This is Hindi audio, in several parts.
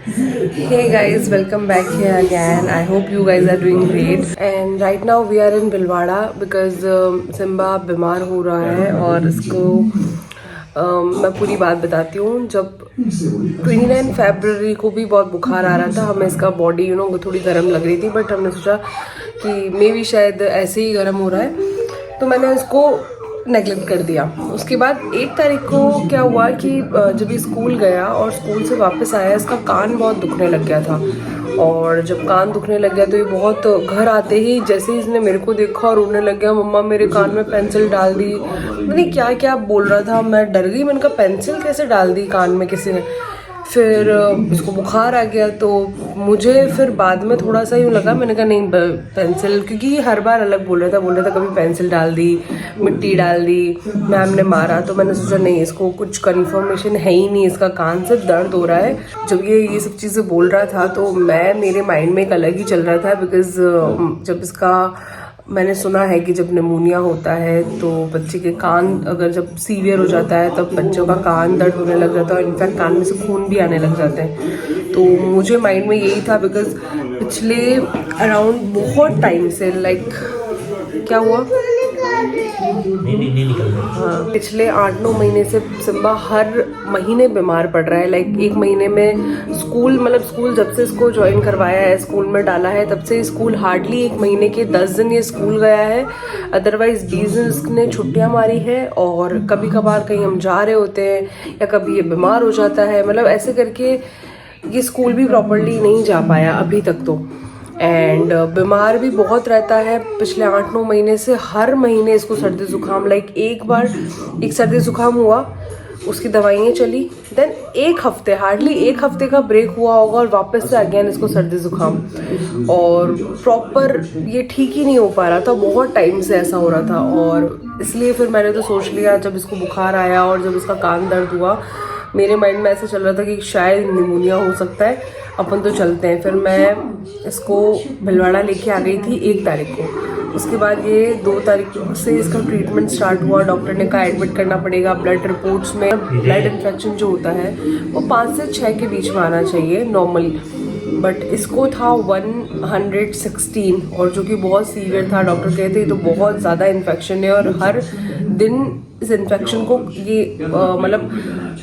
Hey guys, welcome back here again. I hope you guys are doing great. And right now we are in Bhilwara because Simba बीमार हो रहा है और इसको मैं पूरी बात बताती हूँ. जब 29 फरवरी को भी बहुत बुखार आ रहा था, हमें इसका बॉडी थोड़ी गर्म लग रही थी, बट हमने सोचा कि मे भी शायद ऐसे ही गर्म हो रहा है, तो मैंने इसको नेगलेक्ट कर दिया. उसके बाद 1 तारीख को क्या हुआ कि जब ये स्कूल गया और स्कूल से वापस आया, इसका कान बहुत दुखने लग गया था. और जब कान दुखने लग गया तो ये बहुत, घर आते ही जैसे ही इसने मेरे को देखा और रोने लग गया, मम्मा मेरे कान में पेंसिल डाल दी, मैंने क्या क्या बोल रहा था. मैं डर गई, मैंने कहा पेंसिल कैसे डाल दी कान में किसी ने. फिर इसको बुखार आ गया, तो मुझे फिर बाद में थोड़ा सा यूँ लगा, मैंने कहा नहीं पेंसिल, क्योंकि हर बार अलग बोल रहा था कभी पेंसिल डाल दी, मिट्टी डाल दी, मैम ने मारा. तो मैंने सोचा नहीं, इसको कुछ कन्फर्मेशन है ही नहीं, इसका कान से दर्द हो रहा है. जब ये सब चीज़ें बोल रहा था तो मेरे माइंड में एक अलग ही चल रहा था, बिकॉज जब इसका मैंने सुना है कि जब निमोनिया होता है तो बच्चे के कान अगर जब सीवियर हो जाता है तब बच्चों का कान दर्द होने लग जाता है और इनफैक्ट कान में से खून भी आने लग जाते हैं. तो मुझे माइंड में यही था, बिकॉज पिछले अराउंड बहुत टाइम से क्या हुआ, हाँ, पिछले 8-9 महीने से सिम्बा हर महीने बीमार पड़ रहा है. 1 महीने में स्कूल जब से इसको ज्वाइन करवाया है, स्कूल में डाला है, तब से स्कूल हार्डली 1 महीने के 10 दिन ये स्कूल गया है. अदरवाइज 20 दिन इसने छुट्टियां मारी है. और कभी कभार कहीं हम जा रहे होते हैं या कभी ये बीमार हो जाता है, ऐसे करके ये स्कूल भी प्रॉपरली नहीं जा पाया अभी तक तो. एंड बीमार भी बहुत रहता है. पिछले 8-9 महीने से हर महीने इसको सर्दी जुकाम, एक बार एक सर्दी जुकाम हुआ, उसकी दवाइयाँ चली, देन हार्डली एक हफ्ते का ब्रेक हुआ होगा और वापस से अगेन इसको सर्दी जुकाम. और प्रॉपर ये ठीक ही नहीं हो पा रहा था, बहुत टाइम से ऐसा हो रहा था. और इसलिए फिर मैंने तो सोच लिया, जब इसको बुखार आया और जब इसका कान दर्द हुआ, मेरे माइंड में ऐसा चल रहा था कि शायद निमोनिया हो सकता है, अपन तो चलते हैं. फिर मैं इसको भिलवाड़ा लेके आ गई थी 1 तारीख को. उसके बाद ये 2 तारीख से इसका ट्रीटमेंट स्टार्ट हुआ. डॉक्टर ने कहा एडमिट करना पड़ेगा. ब्लड रिपोर्ट्स में ब्लड इन्फेक्शन जो होता है वो 5 से 6 के बीच में आना चाहिए नॉर्मल, बट इसको था 116, और जो कि बहुत सीवियर था. डॉक्टर कहते हैं तो बहुत ज़्यादा इन्फेक्शन है और हर दिन इस इन्फेक्शन को ये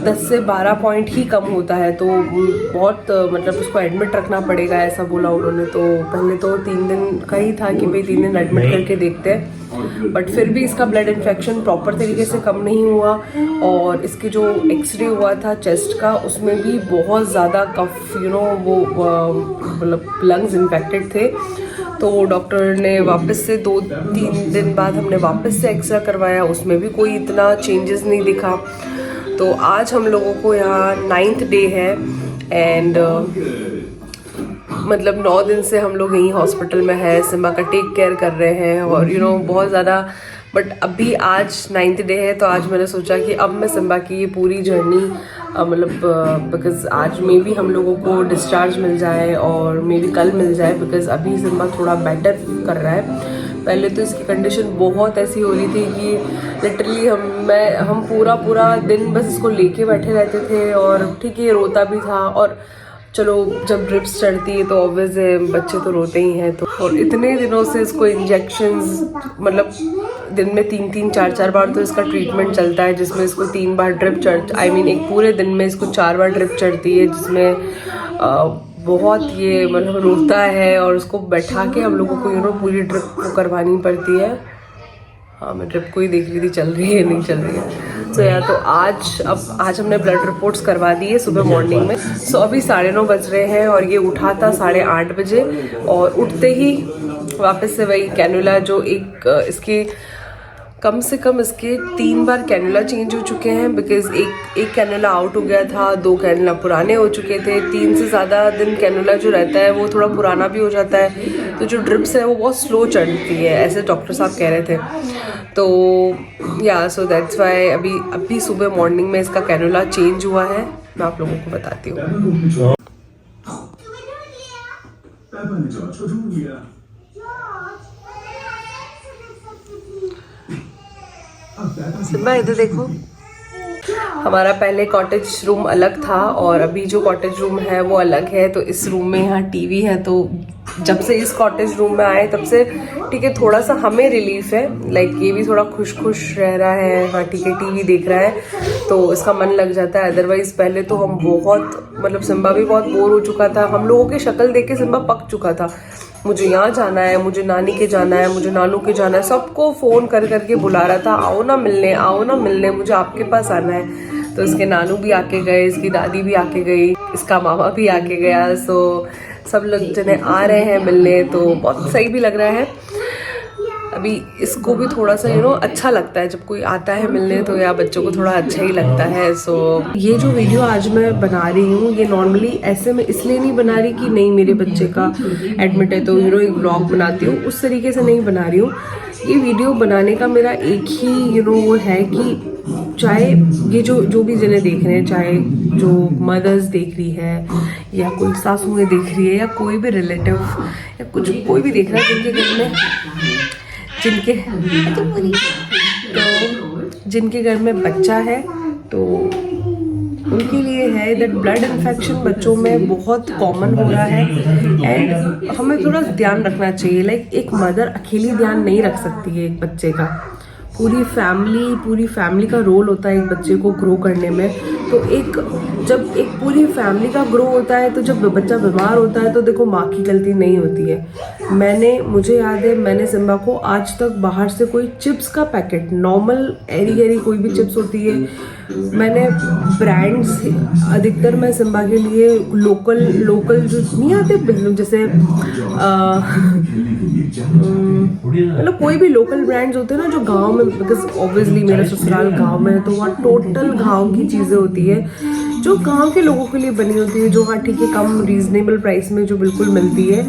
10 से 12 पॉइंट ही कम होता है. तो बहुत उसको एडमिट रखना पड़ेगा, ऐसा बोला उन्होंने. तो पहले तो 3 दिन का ही था कि भाई 3 दिन एडमिट करके देखते हैं, बट फिर भी इसका ब्लड इन्फेक्शन प्रॉपर तरीके से कम नहीं हुआ. और इसके जो एक्सरे हुआ था चेस्ट का, उसमें भी बहुत ज़्यादा कफ लंग्स इन्फेक्टेड थे. तो डॉक्टर ने वापस से 2-3 दिन बाद हमने वापस से एक्सरे करवाया, उसमें भी कोई इतना चेंजेस नहीं दिखा. तो आज हम लोगों को यहाँ 9th डे है एंड 9 दिन से हम लोग यहीं हॉस्पिटल में है, सिम्बा का टेक केयर कर रहे हैं और बहुत ज़्यादा. बट अभी आज 9th डे है, तो आज मैंने सोचा कि अब मैं सिम्बा की ये पूरी जर्नी बिकॉज आज मे भी हम लोगों को डिस्चार्ज मिल जाए और मे भी कल मिल जाए, बिकॉज अभी सिम्बा थोड़ा बेटर कर रहा है. पहले तो इसकी कंडीशन बहुत ऐसी हो रही थी कि लिटरली हम पूरा दिन बस इसको लेके बैठे रहते थे. और ठीक है, ये रोता भी था. और चलो, जब ड्रिप्स चढ़ती है तो ऑब्वियस है, बच्चे तो रोते ही हैं. तो और इतने दिनों से इसको इंजेक्शंस, दिन में 3-3 4-4 बार तो इसका ट्रीटमेंट चलता है, जिसमें इसको 3 बार ड्रिप एक पूरे दिन में इसको 4 बार ड्रिप चढ़ती है, जिसमें बहुत ये रोता है. और उसको बैठा के हम लोगों को पूरी ड्रिप को करवानी पड़ती है. हाँ, मैं ड्रिप को ही देख रही थी, चल रही है नहीं चल रही है. तो आज हमने ब्लड रिपोर्ट्स करवा दी है सुबह मॉर्निंग में. अभी 9:30 बज रहे हैं और ये उठा था 8:30 बजे. और उठते ही वापस से वही कैनुला, जो इसके कम से कम इसके 3 बार कैनुला चेंज हो चुके हैं, बिकॉज एक कैनुला आउट हो गया था, 2 कैनुला पुराने हो चुके थे. 3 से ज़्यादा दिन कैनुला जो रहता है वो थोड़ा पुराना भी हो जाता है. तो जो ड्रिप्स है वो बहुत स्लो चढ़ती है, ऐसे डॉक्टर साहब कह रहे थे. तो सो दैट्स वाई अभी सुबह मॉर्निंग में इसका कैनुला चेंज हुआ है. मैं आप लोगों को बताती हूँ. सिम्बा इधर देखो. हमारा पहले कॉटेज रूम अलग था और अभी जो कॉटेज रूम है वो अलग है। तो इस रूम में यहाँ टीवी है, तो जब से इस कॉटेज रूम में आए तब से ठीक है थोड़ा सा हमें रिलीफ है। लाइक ये भी थोड़ा खुश खुश रह रहा है, हाँ ठीक है टीवी देख रहा है तो इसका मन लग जाता है। अदरवाइज पहले तो हम बहुत मतलब सिम्बा भी बहुत बोर हो चुका था। हम लोगों की शक्ल देख के सिम्बा पक चुका था। मुझे यहाँ जाना है, मुझे नानी के जाना है, मुझे नानू के जाना है, सबको फ़ोन कर करके बुला रहा था, आओ ना मिलने, आओ ना मिलने, मुझे आपके पास आना है। तो इसके नानू भी आके गए, इसकी दादी भी आके गई, इसका मामा भी आके गया। सो सब लोग जने आ रहे हैं मिलने, तो बहुत सही भी लग रहा है। अभी इसको भी थोड़ा सा अच्छा लगता है जब कोई आता है मिलने, तो या बच्चों को थोड़ा अच्छा ही लगता है। सो ये जो वीडियो आज मैं बना रही हूँ ये नॉर्मली ऐसे में इसलिए नहीं बना रही कि नहीं मेरे बच्चे का एडमिट है तो एक व्लॉग बनाती हूँ, उस तरीके से नहीं बना रही हूँ। ये वीडियो बनाने का मेरा एक ही वो है कि चाहे ये जो भी जने देख रहे हैं, चाहे जो मदर्स देख रही है या कोई सासुएं देख रही है या कोई भी रिलेटिव या कुछ कोई भी देख रहा है जिनके घर में बच्चा है, तो उनके लिए है दैट ब्लड इन्फेक्शन बच्चों में बहुत कॉमन हो रहा है एंड हमें थोड़ा ध्यान रखना चाहिए। लाइक एक मदर अकेली ध्यान नहीं रख सकती है एक बच्चे का, पूरी फैमिली का रोल होता है एक बच्चे को ग्रो करने में। तो जब एक पूरी फैमिली का ग्रो होता है, तो जब बच्चा बीमार होता है तो देखो माँ की गलती नहीं होती है। मुझे याद है मैंने सिम्बा को आज तक बाहर से कोई चिप्स का पैकेट, नॉर्मल एरी कोई भी चिप्स होती है, मैंने ब्रांड्स अधिकतर मैं सिम्बा के लिए लोकल जो नहीं आते जैसे मतलब कोई भी लोकल ब्रांड्स होते हैं ना जो गांव में, बिकॉज ऑब्वियसली मेरा ससुराल गांव में है तो वहाँ टोटल गांव की चीज़ें होती है जो गांव के लोगों के लिए बनी होती है, जो हाँ ठीक है कम रीजनेबल प्राइस में जो बिल्कुल मिलती है।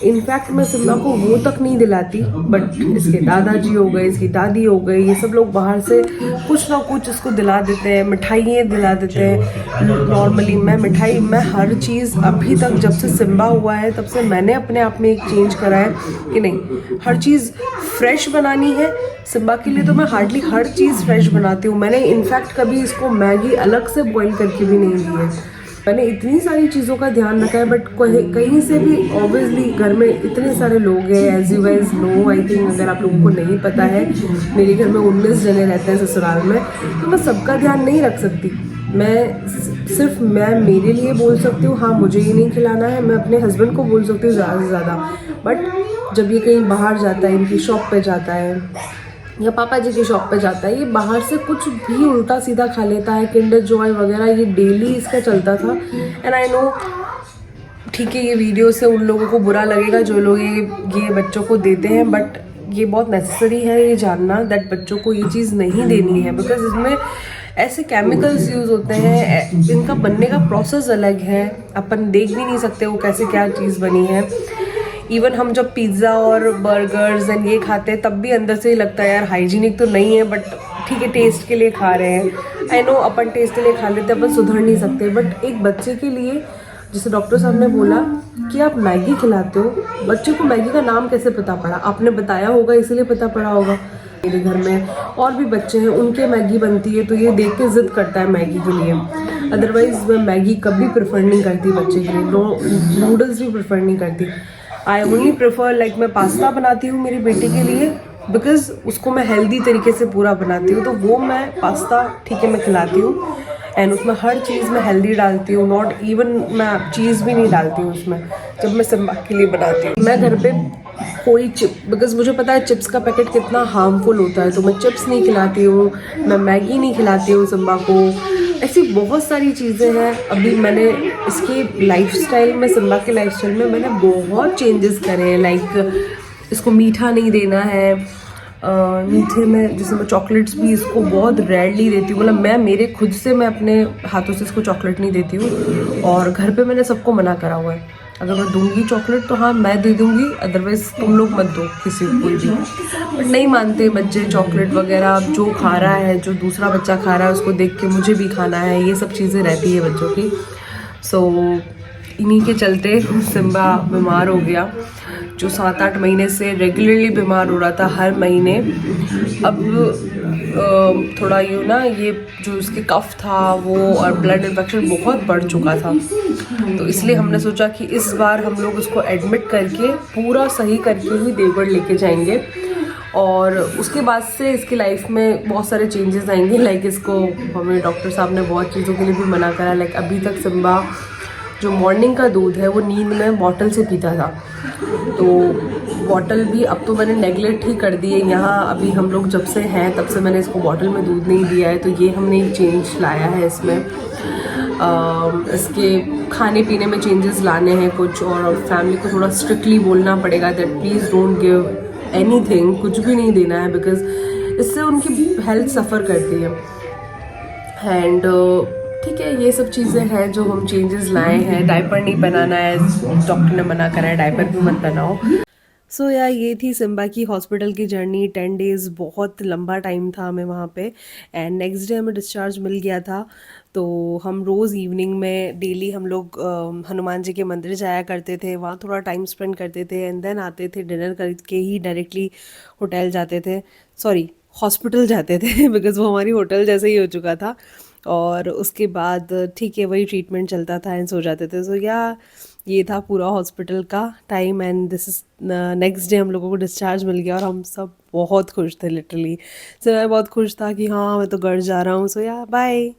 इनफैक्ट मैं सिम्बा को वो तक नहीं दिलाती, बट इसके दादाजी हो गए, इसकी दादी हो गई, ये सब लोग बाहर से कुछ ना कुछ इसको दिला देते हैं, मिठाइयाँ दिला देते हैं। नॉर्मली मैं हर चीज़ अभी तक जब से सिम्बा हुआ है तब से मैंने अपने आप में एक चेंज करा है कि नहीं हर चीज़ फ्रेश बनानी है। सिम्बा के लिए तो मैं हार्डली हर चीज़ फ्रेश बनाती हूँ। मैंने इनफैक्ट कभी इसको मैगी अलग से बॉईल करके भी नहीं दी है। मैंने इतनी सारी चीज़ों का ध्यान रखा है, बट कहीं से भी ऑब्वियसली घर में इतने सारे लोग हैं, as you guys know, I think अगर आप लोगों को नहीं पता है मेरे घर में 19 जने रहते हैं ससुराल में, तो मैं सबका ध्यान नहीं रख सकती। मैं मेरे लिए बोल सकती हूँ हाँ मुझे ये नहीं खिलाना है, मैं अपने हस्बैंड को बोल सकती हूँ ज़्यादा से ज़्यादा, बट जब ये कहीं बाहर जाता है, इनकी शॉप पे जाता है या पापा जी की शॉप पे जाता है, ये बाहर से कुछ भी उल्टा सीधा खा लेता है, किंडर जॉय वगैरह, ये डेली इसका चलता था। एंड आई नो ठीक है ये वीडियो से उन लोगों को बुरा लगेगा जो लोग ये बच्चों को देते हैं, बट ये बहुत नेसेसरी है ये जानना दैट बच्चों को ये चीज़ नहीं देनी है, बिकॉज इसमें ऐसे केमिकल्स यूज़ होते हैं, इनका बनने का प्रोसेस अलग है, अपन देख भी नहीं सकते वो कैसे क्या चीज़ बनी है। इवन हम जब पिज़्ज़ा और बर्गर्स एंड ये खाते हैं तब भी अंदर से ही लगता है यार हाइजीनिक तो नहीं है, बट ठीक है टेस्ट के लिए खा रहे हैं। आई नो अपन टेस्ट के लिए खा लेते हैं, अपन सुधर नहीं सकते, बट एक बच्चे के लिए जैसे डॉक्टर साहब ने बोला कि आप मैगी खिलाते हो, बच्चे को मैगी का नाम कैसे पता पड़ा? आपने बताया होगा इसीलिए पता पड़ा होगा। मेरे घर में और भी बच्चे हैं, उनके मैगी बनती है तो ये देख के ज़िद करता है मैगी के लिए। अदरवाइज मैं मैगी कभी प्रेफर नहीं करती बच्चे के लिए, नूडल्स भी प्रेफर नहीं करती। आई ओनली प्रेफर लाइक मैं पास्ता बनाती हूँ मेरी बेटी के लिए, बिकॉज उसको मैं हेल्दी तरीके से पूरा बनाती हूँ, तो वो मैं पास्ता ठीक है मैं खिलाती हूँ एंड उसमें हर चीज़ मैं हेल्दी डालती हूँ, नॉट इवन मैं चीज़ भी नहीं डालती हूँ उसमें जब मैं सिम्बा के लिए बनाती हूँ। मैं घर पे कोई बिकॉज मुझे पता है चिप्स का पैकेट कितना हार्मफुल होता है, तो मैं चिप्स नहीं खिलाती हूँ, मैं मैगी नहीं खिलाती हूँ सिम्बा को। ऐसी बहुत सारी चीज़ें हैं। अभी मैंने इसकी लाइफस्टाइल में, सिम्बा के लाइफस्टाइल में मैंने बहुत चेंजेस करे हैं। लाइक इसको मीठा नहीं देना है, मीठे में जैसे मैं चॉकलेट्स भी इसको बहुत रेयरली देती हूँ, मतलब मैं मेरे खुद से मैं अपने हाथों से इसको चॉकलेट नहीं देती हूँ। और घर पे मैंने सबको मना करा हुआ है, अगर मैं दूंगी चॉकलेट तो हाँ मैं दे दूंगी, अदरवाइज तुम लोग मत दो किसी को कोई भी। बट नहीं मानते बच्चे चॉकलेट वगैरह, जो खा रहा है, जो दूसरा बच्चा खा रहा है उसको देख के मुझे भी खाना है, ये सब चीज़ें रहती है बच्चों की। सो इन्हीं के चलते सिम्बा बीमार हो गया, जो 7-8 महीने से रेगुलरली बीमार हो रहा था हर महीने। अब थोड़ा ये जो उसके कफ था वो और ब्लड इन्फेक्शन बहुत बढ़ चुका था, तो इसलिए हमने सोचा कि इस बार हम लोग उसको एडमिट करके पूरा सही करके ही देवगढ़ लेके जाएंगे। और उसके बाद से इसकी लाइफ में बहुत सारे चेंजेस आएंगे। लाइक इसको हमें डॉक्टर साहब ने बहुत चीज़ों के लिए भी मना करा। लाइक अभी तक सिम्बा जो मॉर्निंग का दूध है वो नींद में बॉटल से पीता था, तो बॉटल भी अब तो मैंने नेगलेक्ट ही कर दी है। यहाँ अभी हम लोग जब से हैं तब से मैंने इसको बॉटल में दूध नहीं दिया है, तो ये हमने एक चेंज लाया है इसमें। इसके खाने पीने में चेंजेस लाने हैं कुछ, और फैमिली को थोड़ा स्ट्रिक्टली बोलना पड़ेगा that please don't give anything, कुछ भी नहीं देना है, बिकॉज इससे उनकी हेल्थ सफ़र करती है। एंड ठीक है, ये सब चीज़ें हैं जो हम चेंजेस लाए हैं। डायपर नहीं बनाना है, डॉक्टर ने मना करा है डायपर भी मत बनाओ। सो यार ये थी सिम्बा की हॉस्पिटल की जर्नी। 10 डेज़ बहुत लंबा टाइम था हमें वहाँ पे। एंड नेक्स्ट डे हमें डिस्चार्ज मिल गया था, तो हम रोज़ इवनिंग में डेली हम लोग हनुमान जी के मंदिर जाया करते थे, वहाँ थोड़ा टाइम स्पेंड करते थे, एंड देन आते थे डिनर करके ही डायरेक्टली होटल जाते थे, सॉरी हॉस्पिटल जाते थे बिकॉज़ वो हमारी होटल जैसे ही हो चुका था। और उसके बाद ठीक है वही ट्रीटमेंट चलता था एंड सो जाते थे। सो या ये था पूरा हॉस्पिटल का time, and this is next day हम लोगों को डिस्चार्ज मिल गया और हम सब बहुत खुश थे लिटरली। सो मैं बहुत खुश था कि हाँ मैं तो घर जा रहा हूँ। सो या बाय।